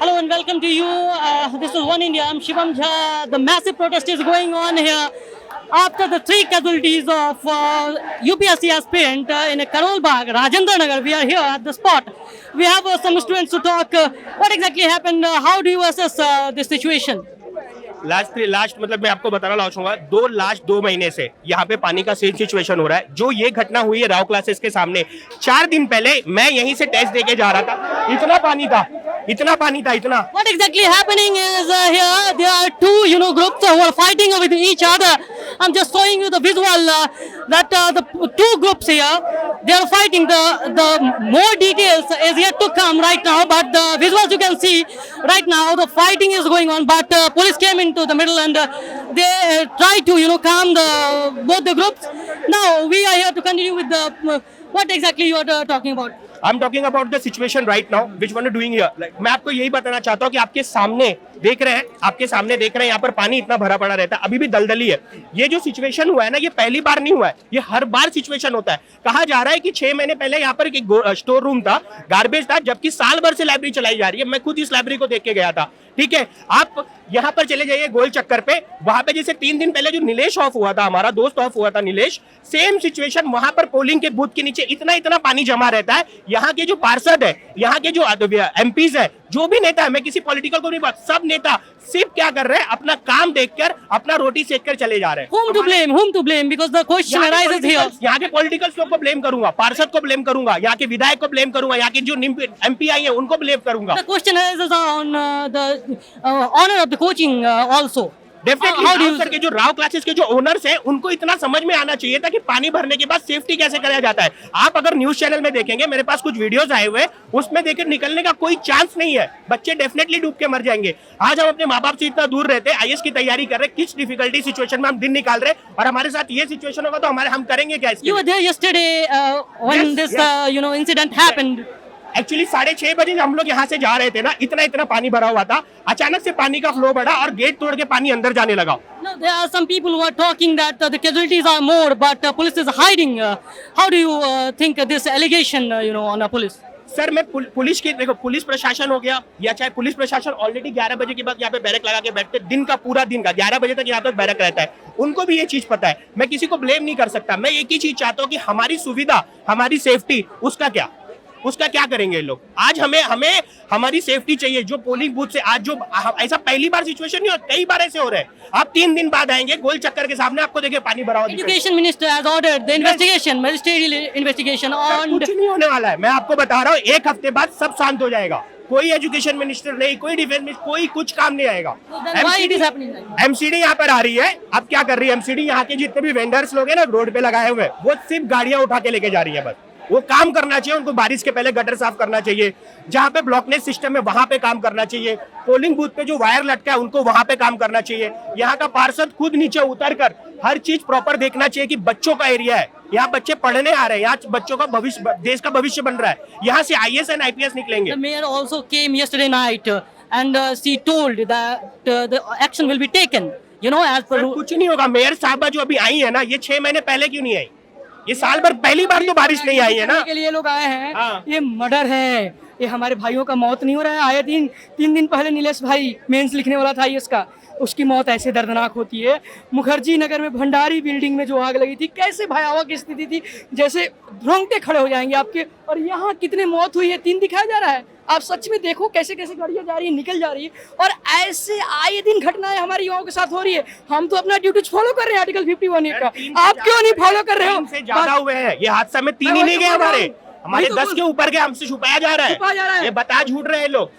Hello and welcome to you. This is One India. I'm Shivam Jha. The massive protest is going on here after the three casualties of UPSC aspirant in Karol Bagh, Rajendra Nagar. We are here at the spot. We have some students to talk. What exactly happened? How do you assess this situation? Last मतलब मैं आपको बताना चाहूंगा last 2 महीने से यहाँ पे पानी का सेम सिचुएशन हो रहा है। जो ये घटना हुई है राव क्लासेस के सामने 4 दिन पहले मैं यहीं से टेस्ट देके जा रहा था, इतना पानी था। What exactly happening is here there are two groups who are fighting with each other. I'm just showing you the visual that the two groups here they are fighting. The more details is yet to come right now, but the visuals you can see right now the fighting is going on, but police came into the middle and they try to calm both the groups. Now we are here to continue with the what exactly you are talking about. I'm talking about the situation right now which one are doing here. मैं आपको यही बताना चाहता हूँ कि आपके सामने देख रहे हैं यहाँ पर पानी इतना भरा पड़ा रहता है, अभी भी दलदली है। ये जो सिचुएशन हुआ है ना, ये पहली बार नहीं हुआ है, ये हर बार सिचुएशन होता है। कहा जा रहा है कि 6 महीने पहले यहाँ पर एक स्टोर रूम था, गार्बेज था, जबकि साल भर से लाइब्रेरी चलाई जा रही है। मैं खुद इस लाइब्रेरी को देख के गया था। ठीक है, आप यहाँ पर चले जाइए गोल चक्कर पे, वहां पे जैसे 3 दिन पहले जो नीलेश ऑफ हुआ था, हमारा दोस्त ऑफ हुआ था नीलेश, सेम सिचुएशन वहां पर पोलिंग के बूथ के नीचे इतना पानी जमा रहता है। यहाँ के जो पार्षद है, यहाँ के जो एमपीज है, जो भी नेता है, मैं किसी पॉलिटिकल को नहीं बात, सब नेता सिर्फ क्या कर रहे हैं, अपना काम देखकर अपना रोटी सेक कर चले जा रहे हैं। Whom to blame? Because the question arises here. यहाँ के पॉलिटिकल्स लोग को ब्लेम करूंगा, पार्षद को ब्लेम करूंगा, यहाँ के विधायक को ब्लेम करूंगा, यहाँ के जो एमपी आई है उनको ब्लेम करूंगा। The question arises on the honor of the coaching also. Definitely के जो राव क्लासेस के जो ओनर्स हैं उनको इतना समझ में आना चाहिए था कि पानी भरने के बाद सेफ्टी कैसे कराया जाता है। आप अगर न्यूज चैनल में देखेंगे, मेरे पास कुछ वीडियोस आए हुए, उसमें देखे निकलने का कोई चांस नहीं है, बच्चे डेफिनेटली डूब के मर जाएंगे। आज हम अपने माँ बाप से इतना दूर रहते हैं, आईएएस की तैयारी कर रहे हैं, किस डिफिकल्टी सिचुएशन में हम दिन निकाल रहे हैं, और हमारे साथ ये सिचुएशन होगा तो हम करेंगे क्या? You were there yesterday when this incident happened. Actually 6:30 बजे हम लोग यहाँ से जा रहे थे ना, इतना पानी भरा हुआ था, अचानक से पानी का फ्लो बढ़ा और गेट तोड़ के पानी अंदर जाने लगा। No, there are some people who are talking that the casualties are more, but police is hiding. How do you think this allegation, on the police? Sir मैं पुलिस की देखो, पुलिस प्रशासन हो गया या चाहे पुलिस प्रशासन ऑलरेडी 11 बजे के बाद यहाँ पे बैरक लगा के बैठते, दिन का पूरा दिन का 11 बजे तक यहाँ पे बैरक रहता है, उनको भी ये चीज पता है। मैं किसी को ब्लेम नहीं कर सकता, मैं एक ही चीज चाहता हूँ कि हमारी सुविधा, हमारी सेफ्टी, उसका क्या करेंगे लोग? आज हमें हमारी सेफ्टी चाहिए। जो पोलिंग बूथ से आज जो ऐसा पहली बार सिचुएशन नहीं हो, कई बार ऐसे हो रहे हैं। आप 3 दिन बाद आएंगे गोल चक्कर के सामने, आपको देखिए पानी भरा हुआ। Education minister has ordered the investigation, magisterial investigation on. कुछ नहीं होने वाला है, मैं आपको बता रहा हूँ, 1 हफ्ते बाद सब शांत हो जाएगा। कोई एजुकेशन मिनिस्टर नहीं, कोई डिफेंस मिनिस्टर, कोई कुछ काम नहीं आएगा। एमसीडी यहाँ पर आ रही है, अब क्या कर रही है एमसीडी? यहाँ के जितने भी वेंडर्स लोग हैं ना रोड पे लगाए हुए, वो सिर्फ गाड़ियां उठा के लेके जा रही है। बस वो काम करना चाहिए उनको, बारिश के पहले गटर साफ करना चाहिए, जहां पे ब्लॉकनेस सिस्टम है वहां पे काम करना चाहिए, पोलिंग बूथ पे जो वायर लटका है उनको वहां पे काम करना चाहिए। यहाँ का पार्षद खुद नीचे उतर कर हर चीज प्रॉपर देखना चाहिए कि बच्चों का एरिया है, यहाँ बच्चे पढ़ने आ रहे हैं, यहाँ बच्चों का भविष्य, देश का भविष्य बन रहा है, यहाँ से आईएएस एंड आईपीएस निकलेंगे। The mayor also came yesterday night and she told that the action will be taken. As per कुछ नहीं होगा। मेयर साहबा जो अभी आई है ना, ये 6 महीने पहले क्यों नहीं आई? ये साल भर पहली बार तो बारिश नहीं आई है ना। के लिए लोग आए हैं। हाँ। ये मर्डर है, ये हमारे भाइयों का मौत नहीं हो रहा है। आए 3 दिन पहले नीलेश भाई मेंस लिखने वाला था इसका, उसकी मौत ऐसे दर्दनाक होती है। मुखर्जी नगर में भंडारी बिल्डिंग में जो आग लगी थी, कैसे भयावह की स्थिति थी, जैसे रोंगटे खड़े हो जाएंगे आपके। और यहाँ कितने मौत हुई है, 3 दिखाया जा रहा है। आप सच में देखो कैसे गाड़ियां जा रही है, निकल जा रही है, और ऐसे आए दिन घटनाएं हमारे युवाओं के साथ हो रही है। हम तो अपना ड्यूटी फॉलो कर रहे हैं आर्टिकल 51 का, आप क्यों नहीं फॉलो कर रहे हो? ज्यादा हुए हैं ये हादसा में, 3 ही नहीं गए हमारे 10 के ऊपर गए, हमसे छुपाया जा रहा है। ये बता झूठ रहे हैं लोग।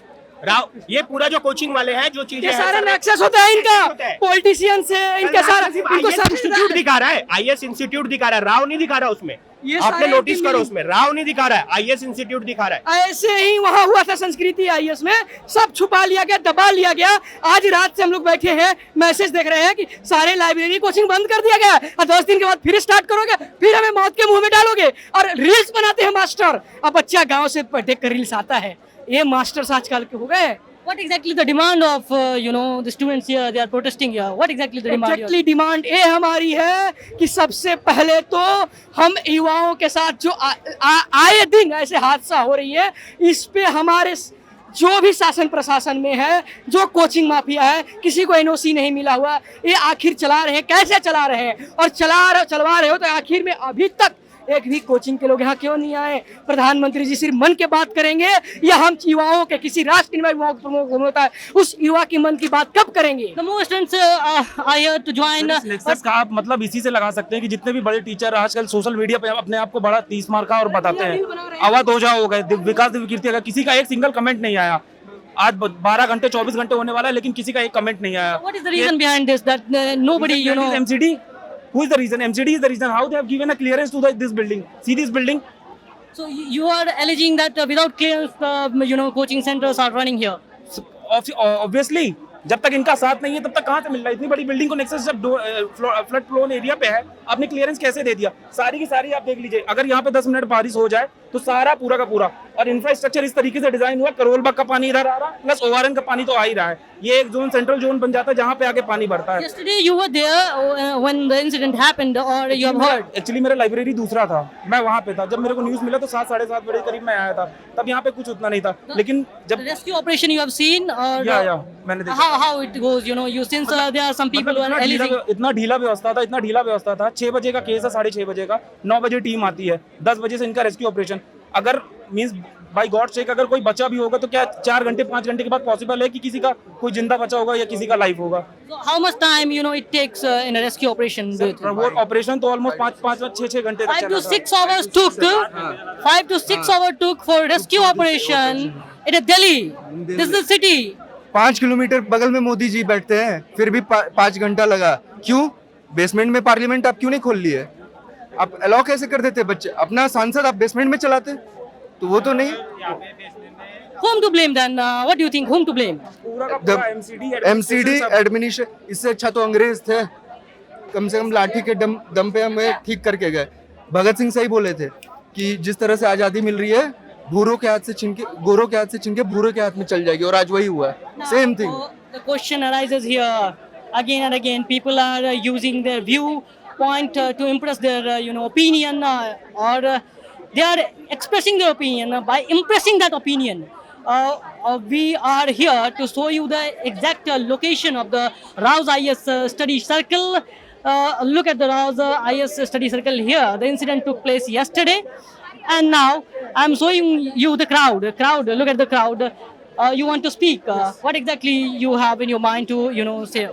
ये पूरा जो कोचिंग वाले हैं, जो चीजें सारा नेक्सस होता है इनका, पॉलिटिशियन से इनका सारा, इनको सब इंस्टीट्यूट दिखा रहा है, आईएएस इंस्टीट्यूट दिखा रहा है, राव नहीं दिखा रहा उसमें। आपने नोटिस करो, उसमें राव नहीं दिखा रहा है, आईएएस इंस्टीट्यूट दिखा रहा है। ऐसे ही वहाँ हुआ था संस्कृति आईएएस में, सब छुपा लिया गया, दबा लिया गया। आज रात से हम लोग बैठे हैं, मैसेज देख रहे हैं कि सारे लाइब्रेरी कोचिंग बंद कर दिया गया, और 10 दिन के बाद फिर स्टार्ट करोगे, फिर हमें मौत के मुंह में डालोगे। और रील्स बनाते हैं मास्टर, अब बच्चा गाँव से देख कर रील्स आता है। ये मास्टर्स आजकल के हो गए। What exactly the demand of the students here? They are protesting here. What exactly the demand? Exactly demand ये हमारी है कि सबसे पहले तो हम युवाओं के साथ जो आए दिन ऐसे हादसा हो रही है, इस पे हमारे जो भी शासन प्रशासन में है, जो कोचिंग माफिया है, किसी को एनओसी नहीं मिला हुआ, ये आखिर चला रहे हैं, कैसे चला रहे हैं? और चलवा रहे हो तो आखिर में अभी तक एक भी कोचिंग के लोग यहाँ क्यों नहीं आए? प्रधानमंत्री जी सिर्फ मन के बात करेंगे या हम युवाओं के, किसी राष्ट्र निर्माण युवाओं को प्रमुख होता है, उस युवा की मन की बात कब करेंगे? The more students are here to join. Lectures का आप मतलब इसी से लगा सकते हैं कि जितने भी बड़े टीचर आजकल सोशल मीडिया पे अपने आप को बड़ा 30 मार का और बताते हैं, अवध ओझा हो गए, विकास दिव्यकीर्ति, अगर किसी का एक सिंगल कमेंट नहीं आया। आज 12 घंटे 24 घंटे होने वाला है लेकिन किसी का एक कमेंट नहीं आया। What is the reason behind this? That nobody, you know. MCD? Who is the reason? MCD is the reason. How they have given a clearance to this building? See this building? So you are alleging that without clearance, coaching centers are running here. Obviously, जब तक इनका साथ नहीं है तब तक कहाँ से मिल रहा है? इतनी बड़ी बिल्डिंग को नेक्सस जब फ्लड प्रोन एरिया पे है, आपने क्लियरेंस कैसे दे दिया? सारी की सारी आप देख लीजिए, अगर यहाँ पे 10 मिनट बारिश हो जाए तो सारा पूरा का पूरा, और इंफ्रास्ट्रक्चर इस तरीके से डिजाइन हुआ, करोलबाग का पानी इधर आ रहा, प्लस ओआरएन का पानी तो आ ही रहा है। ये एक जोन, सेंट्रल जोन बन जाता है जहाँ पे आके पानी भरता है। Yesterday you were there when the incident happened, or you have heard? Actually मेरा लाइब्रेरी दूसरा था, मैं वहाँ पे था। जब मेरे को न्यूज मिला तो 7 साढ़े 7 बजे करीब मैं आया था, तब यहाँ पे कुछ उतना नहीं था। लेकिन जब The rescue operation you have seen, or या मैंने देखा how it goes, you since there are some people who are alleging. इतना ढीला व्यवस्था था। 6 बजे का केस है, 6:30 बजे का, 9 बजे टीम आती है, 10 बजे से इनका रेस्क्यू ऑपरेशन। अगर मींस बाय गॉड चेक अगर कोई बचा भी होगा तो क्या 4 घंटे 5 घंटे के बाद पॉसिबल है कि किसी का कोई जिंदा बचा होगा या किसी का लाइफ होगा? So how much time it takes in a rescue operation? वो ऑपरेशन तो ऑलमोस्ट 5-6 घंटे तक 5 to चला 6 hours took. 5 to 6 hours took for rescue operation in Delhi. This is the city. 5 kilometre बगल में मोदी जी बैठते हैं, फिर भी 5 घंटा लगा। क्यों? बेसमेंट में पार्लियामेंट आप क्यों नहीं खोल लिए? आप अलाउ कैसे कर देते बच्चे? अपना सांसद आप बेसमेंट में चलाते, तो वो तो नहीं। Whom to blame then? What do you think? Whom to blame? MCD administration, इससे अच्छा तो अंग्रेज थे, कम से कम लाठी के दम पे हमें ठीक करके गए। भगत सिंह सही बोले थे कि जिस तरह से आजादी मिल रही है, भूरों के हाथ से छीन के गोरों के हाथ से छीन के भूरों के हाथ में चल जाएगी, और आज वही हुआ है। Same thing. The question arises here again and again. People are using their viewpoint to impress their opinion, or they are expressing their opinion by impressing that opinion. We are here to show you the exact location of the Rouse IS study circle. Look at the Rouse IS study circle here. The incident took place yesterday, and now I'm showing you the crowd. Look at the crowd. You want to speak? What exactly you have in your mind to say?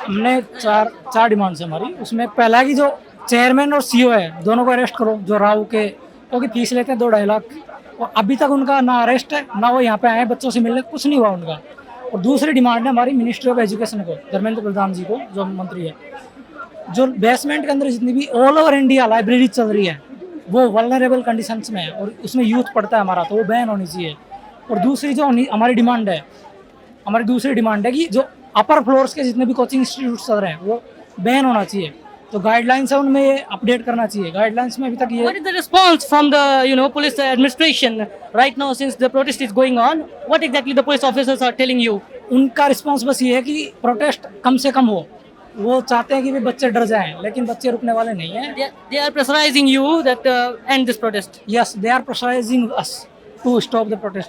हमने चार demands है हमारी। उसमें पहला है कि जो chairman और सीईओ है दोनों को अरेस्ट करो, जो राव के, क्योंकि फीस लेते हैं 2-2.5 लाख, और अभी तक उनका ना अरेस्ट है ना वो यहाँ पे आए बच्चों से मिलने, कुछ नहीं हुआ उनका। और दूसरी डिमांड है हमारी मिनिस्ट्री ऑफ एजुकेशन को, धर्मेंद्र प्रधान जी को, जो मंत्री है, जो बेसमेंट के अंदर जितनी भी ऑल ओवर इंडिया लाइब्रेरी चल रही है वो वल्नरेबल कंडीशंस में है और उसमें यूथ पढ़ता है हमारा, तो वो बैन होनी चाहिए। और दूसरी जो हमारी डिमांड है कि जो अपर फ्लोर्स के जितने भी कोचिंग इंस्टीट्यूट चल रहे हैं वो बैन होना चाहिए। तो गाइडलाइंस है उनमें ये अपडेट करना चाहिए। गाइडलाइंस में अभी तक ये What is the response from the police administration right now since the protest is going on? What exactly the police officers are telling you? उनका रिस्पॉन्स बस ये है कि प्रोटेस्ट कम से कम हो। वो चाहते हैं कि भी बच्चे डर जाएं, लेकिन बच्चे रुकने वाले नहीं हैं। They are pressurizing you that end this protest. Yes, they are pressurising us to stop the protest.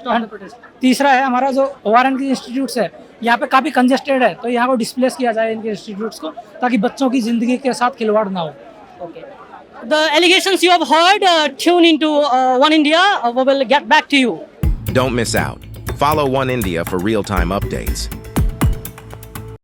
तीसरा है हमारा जो ओआरएन के इंस्टीट्यूट्स है, यहाँ पे काफ़ी कंजेस्टेड है, तो यहाँ को डिस्प्लेस किया जाए इनके इंस्टीट्यूट्स को, ताकि बच्चों की ज़िंदगी के साथ खिलवाड़ ना हो। The allegations you have heard, tune into One India. We will get back to you. Don't miss out. Follow One India for real-time updates.